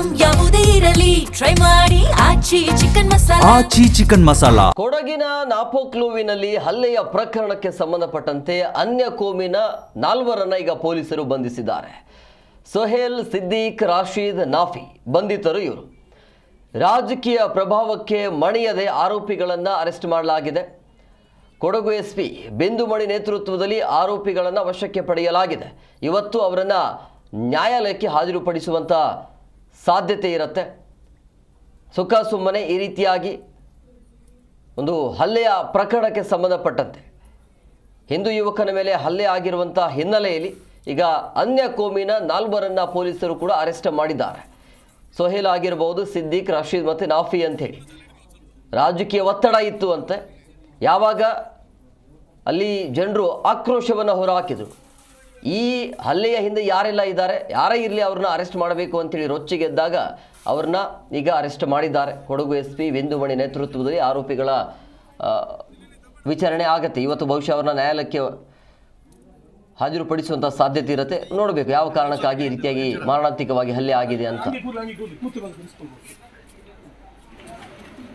Item ಯಾವುದೇ ಇರಲಿ try ಮಾಡಿ ಆಚಿ ಚಿಕನ್ ಮಸಾಲಾ. ಕೊಡಗಿನ ನಾಪೋಕ್ಲುವಿನಲ್ಲಿ ಹಲ್ಲೆಯ ಪ್ರಕರಣಕ್ಕೆ ಸಂಬಂಧಪಟ್ಟಂತೆ ಅನ್ಯ ಕೋಮಿನ 4 ಈಗ ಪೊಲೀಸರು ಬಂಧಿಸಿದ್ದಾರೆ. ಸೊಹೇಲ್, ಸಿದ್ದೀಕ್, ರಾಶೀದ್, ನಾಫಿ ಬಂಧಿತರು ಇವರು. ರಾಜಕೀಯ ಪ್ರಭಾವಕ್ಕೆ ಮಣಿಯದೆ ಆರೋಪಿಗಳನ್ನು ಅರೆಸ್ಟ್ ಮಾಡಲಾಗಿದೆ. ಕೊಡಗು ಎಸ್ಪಿ ಬಿಂದುಮಣಿ ನೇತೃತ್ವದಲ್ಲಿ ಆರೋಪಿಗಳನ್ನು ವಶಕ್ಕೆ ಪಡೆಯಲಾಗಿದೆ. ಇವತ್ತು ಅವರನ್ನು ನ್ಯಾಯಾಲಯಕ್ಕೆ ಹಾಜರುಪಡಿಸುವಂಥ ಸಾಧ್ಯತೆ ಇರುತ್ತೆ. ಸುಖ ಸುಮ್ಮನೆ ಈ ರೀತಿಯಾಗಿ ಒಂದು ಹಲ್ಲೆಯ ಪ್ರಕರಣಕ್ಕೆ ಸಂಬಂಧಪಟ್ಟಂತೆ ಹಿಂದೂ ಯುವಕನ ಮೇಲೆ ಹಲ್ಲೆ ಆಗಿರುವಂಥ ಹಿನ್ನೆಲೆಯಲ್ಲಿ ಈಗ ಅನ್ಯ ಕೋಮಿನ 4 ಪೊಲೀಸರು ಕೂಡ ಅರೆಸ್ಟ್ ಮಾಡಿದ್ದಾರೆ. ಸೊಹೇಲ್ ಆಗಿರ್ಬೋದು, ಸಿದ್ದೀಕ್, ರಶೀದ್ ಮತ್ತು ನಾಫಿ ಅಂಥೇಳಿ. ರಾಜಕೀಯ ಒತ್ತಡ ಇತ್ತು ಅಂತೆ. ಯಾವಾಗ ಅಲ್ಲಿ ಜನರು ಆಕ್ರೋಶವನ್ನು ಹೊರಹಾಕಿದರು, ಈ ಹಲ್ಲೆಯ ಹಿಂದೆ ಯಾರೆಲ್ಲ ಇದ್ದಾರೆ, ಯಾರೇ ಇರಲಿ ಅವ್ರನ್ನ ಅರೆಸ್ಟ್ ಮಾಡಬೇಕು ಅಂತೇಳಿ ರೊಚ್ಚಿಗೆದ್ದಾಗ ಅವ್ರನ್ನ ಈಗ ಅರೆಸ್ಟ್ ಮಾಡಿದ್ದಾರೆ. ಕೊಡಗು ಎಸ್ ಪಿ ಬಿಂದುಮಣಿ ನೇತೃತ್ವದಲ್ಲಿ ಆರೋಪಿಗಳ ವಿಚಾರಣೆ ಆಗುತ್ತೆ. ಇವತ್ತು ಬಹುಶಃ ಅವ್ರನ್ನ ನ್ಯಾಯಾಲಯಕ್ಕೆ ಹಾಜರುಪಡಿಸುವಂಥ ಸಾಧ್ಯತೆ ಇರುತ್ತೆ. ನೋಡಬೇಕು ಯಾವ ಕಾರಣಕ್ಕಾಗಿ ಈ ರೀತಿಯಾಗಿ ಮಾರಣಾಂತಿಕವಾಗಿ ಹಲ್ಲೆ ಆಗಿದೆ ಅಂತ.